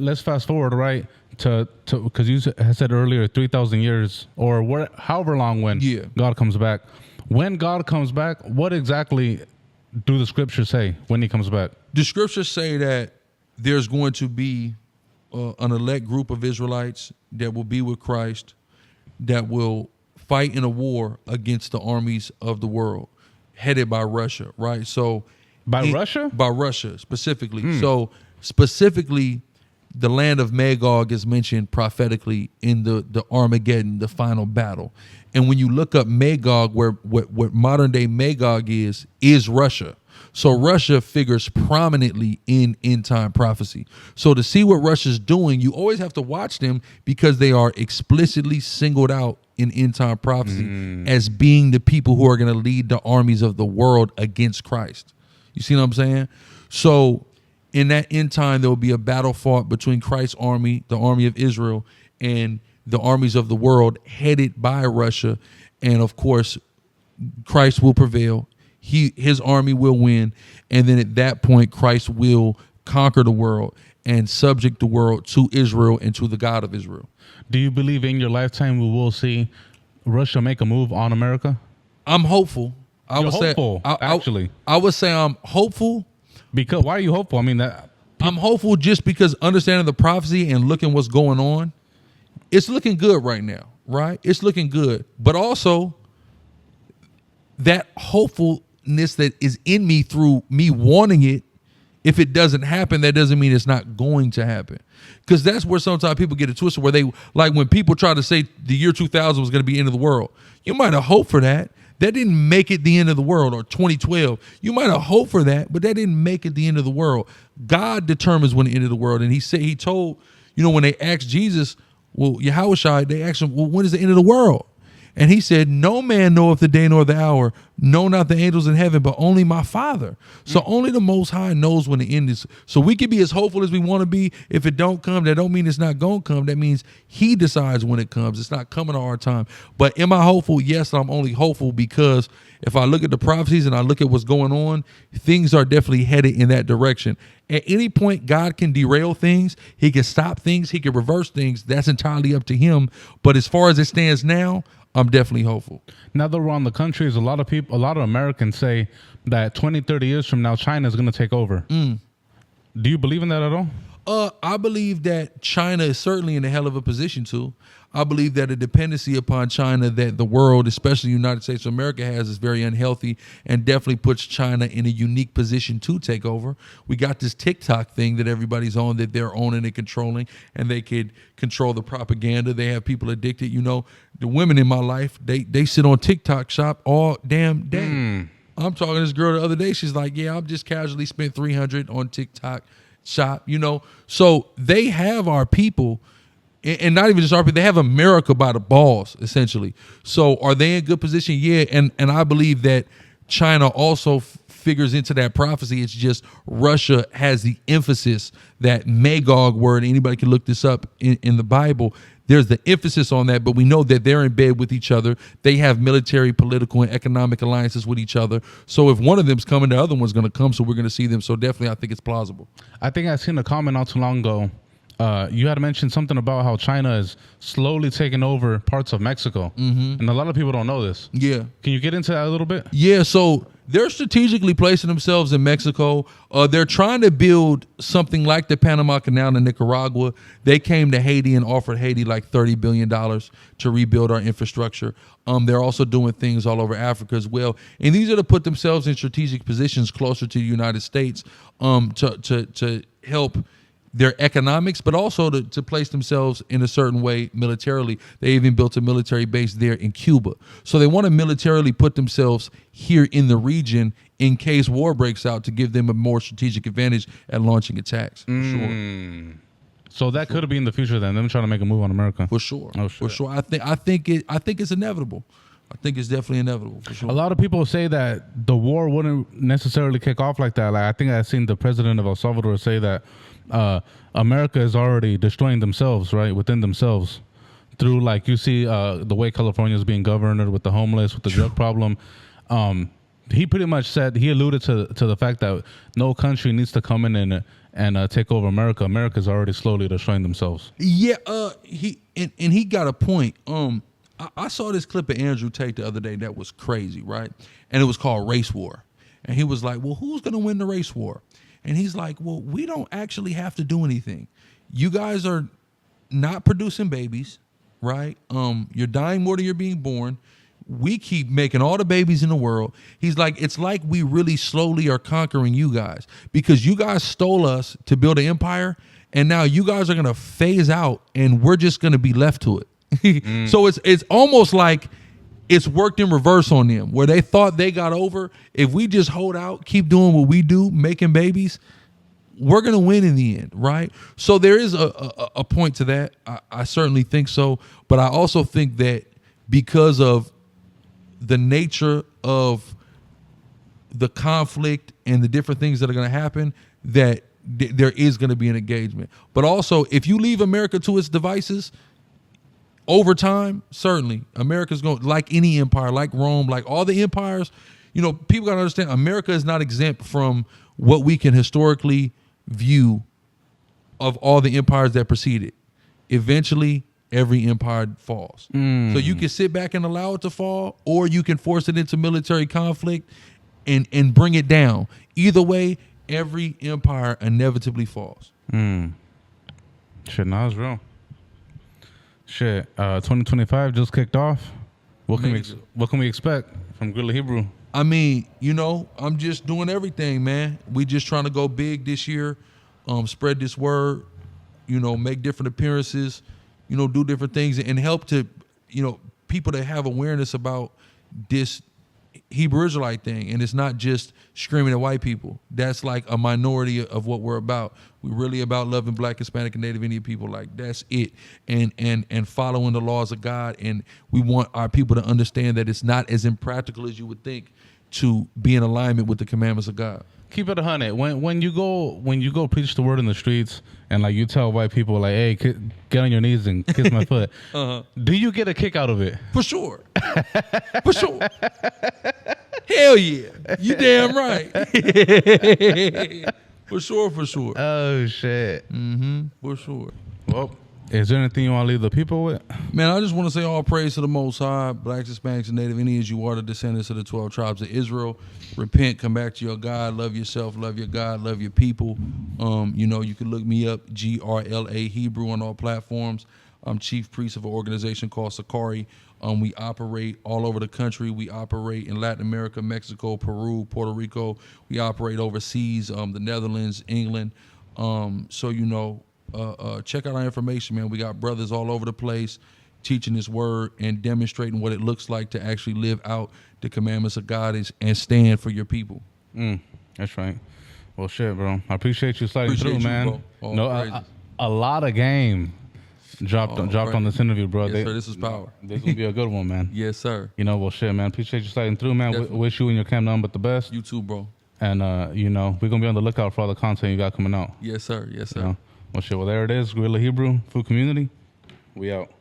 let's fast forward right to because you had said earlier 3,000 years or however long when God comes back. When God comes back, what exactly do the scriptures say when he comes back? The scriptures say that there's going to be an elect group of Israelites that will be with Christ, that will fight in a war against the armies of the world, headed by Russia, right? So by Russia specifically. So specifically, the land of Magog is mentioned prophetically in the Armageddon, the final battle. And when you look up Magog, where what modern day Magog is Russia. So Russia figures prominently in end time prophecy. So to see what Russia's doing, you always have to watch them because they are explicitly singled out in end time prophecy as being the people who are going to lead the armies of the world against Christ. You see what I'm saying? So in that end time, there will be a battle fought between Christ's army, the army of Israel, and the armies of the world headed by Russia. And of course, Christ will prevail. His army will win. And then at that point, Christ will conquer the world and subject the world to Israel and to the God of Israel. Do you believe in your lifetime we will see Russia make a move on America? I'm hopeful. I would say I'm hopeful. Because why are you hopeful? I mean, I'm hopeful just because understanding the prophecy and looking what's going on, it's looking good right now, right? It's looking good. But also that hopefulness that is in me through me wanting it, if it doesn't happen, that doesn't mean it's not going to happen. Because that's where sometimes people get it twisted, where they, like when people try to say the year 2000 was going to be the end of the world, you might have hoped for that. That didn't make it the end of the world, or 2012. You might have hoped for that, but that didn't make it the end of the world. God determines when the end of the world. And he told, when they asked Jesus, well, Yahushua, they asked him, well, when is the end of the world? And he said, no man knoweth the day nor the hour, no, not the angels in heaven, but only my Father. So only the Most High knows when the end is. So we can be as hopeful as we want to be. If it don't come, that don't mean it's not going to come. That means he decides when it comes. It's not coming at our time. But am I hopeful? Yes, I'm only hopeful because if I look at the prophecies and I look at what's going on, things are definitely headed in that direction. At any point, God can derail things. He can stop things. He can reverse things. That's entirely up to him. But as far as it stands now, I'm definitely hopeful. Now that we're on the countries, a lot of Americans say that 20, 30 years from now, China is going to take over. Do you believe in that at all? I believe that China is certainly in a hell of a position to. I believe that a dependency upon China that the world, especially the United States of America, has is very unhealthy and definitely puts China in a unique position to take over. We got this TikTok thing that everybody's on, that they're owning and controlling, and they could control the propaganda. They have people addicted. The women in my life, they sit on TikTok shop all damn day. I'm talking to this girl the other day. She's like, yeah, I've just casually spent $300 on TikTok shop, So they have our people. And not even just our people, they have America by the balls, essentially. So are they in good position? Yeah, and I believe that China also figures into that prophecy. It's just Russia has the emphasis, that Magog word. Anybody can look this up in the Bible. There's the emphasis on that, but we know that they're in bed with each other. They have military, political, and economic alliances with each other. So if one of them's coming, the other one's going to come, so we're going to see them. So definitely I think it's plausible. I think I seen a comment not too long ago. You had mentioned something about how China is slowly taking over parts of Mexico. And a lot of people don't know this. Yeah. Can you get into that a little bit? Yeah, so they're strategically placing themselves in Mexico. They're trying to build something like the Panama Canal in Nicaragua. They came to Haiti and offered Haiti like $30 billion to rebuild our infrastructure. They're also doing things all over Africa as well. And these are to put themselves in strategic positions closer to the United States to help their economics, but also to place themselves in a certain way militarily. They even built a military base there in Cuba. So they want to militarily put themselves here in the region in case war breaks out, to give them a more strategic advantage at launching attacks. For sure. So that could be in the future then, them trying to make a move on America. For sure. Oh, for sure. I think it's inevitable. I think it's definitely inevitable, for sure. A lot of people say that the war wouldn't necessarily kick off like that. Like, I think I've seen the president of El Salvador say that America is already destroying themselves, right, within themselves, through, like, you see the way California is being governed with the homeless, with the drug problem. he pretty much said, he alluded to the fact that no country needs to come in and take over America. America's already slowly destroying themselves. Yeah, he got a point. I saw this clip of Andrew Tate the other day that was crazy, right? And it was called Race War. And he was like, well, who's going to win the race war? And he's like, well, we don't actually have to do anything. You guys are not producing babies, right? You're dying more than you're being born. We keep making all the babies in the world. He's like, it's like we really slowly are conquering you guys because you guys stole us to build an empire. And now you guys are going to phase out and we're just going to be left to it. So it's almost like it's worked in reverse on them where they thought they got over. If we just hold out, keep doing what we do, making babies, we're going to win in the end, right? So there is a point to that. I certainly think so. But I also think that because of the nature of the conflict and the different things that are going to happen, that there is going to be an engagement. But also, if you leave America to its devices, over time, America's going, like any empire, like Rome, like all the empires, people got to understand America is not exempt from what we can historically view of all the empires that preceded. Eventually, every empire falls. So you can sit back and allow it to fall, or you can force it into military conflict and bring it down. Either way, every empire inevitably falls. Shit, no, it's real. Shit, 2025 just kicked off. What can we expect from Grla Hebrew? I mean, I'm just doing everything, man. We just trying to go big this year, spread this word, make different appearances, do different things and help to, people that have awareness about this Hebrew Israelite thing. And it's not just screaming at white people. That's like a minority of what we're about. We're really about loving Black, Hispanic, and Native Indian people. Like that's it. And following the laws of God. And we want our people to understand that it's not as impractical as you would think to be in alignment with the commandments of God. Keep it 100. When you go preach the word in the streets and like you tell white people like, hey, get on your knees and kiss my foot. Do you get a kick out of it? For sure. For sure. Hell yeah. You damn right. For sure. Oh shit. For sure. Well, is there anything you want to leave the people with? Man, I just want to say all praise to the Most High. Blacks, Hispanics, and Native Indians, you are the descendants of the 12 tribes of Israel. Repent, come back to your God, love yourself, love your God, love your people. You can look me up, Grla Hebrew, on all platforms. I'm chief priest of an organization called Sakari. We operate all over the country. We operate in Latin America, Mexico, Peru, Puerto Rico. We operate overseas, the Netherlands, England. Check out our information, man. We got brothers all over the place teaching this word and demonstrating what it looks like to actually live out the commandments of God and stand for your people. That's right. Well, shit, bro. I appreciate you sliding through, man. A lot of game dropped on this interview, bro. Yes, sir. This is power. This will be a good one, man. Yes, sir. Well, shit, man. Appreciate you sliding through, man. Wish you and your camp nothing but the best. You too, bro. And, we're going to be on the lookout for all the content you got coming out. Yes, sir. Yes, sir. Well, shit. Well, there it is. Grla Hebrew, Food Community. We out.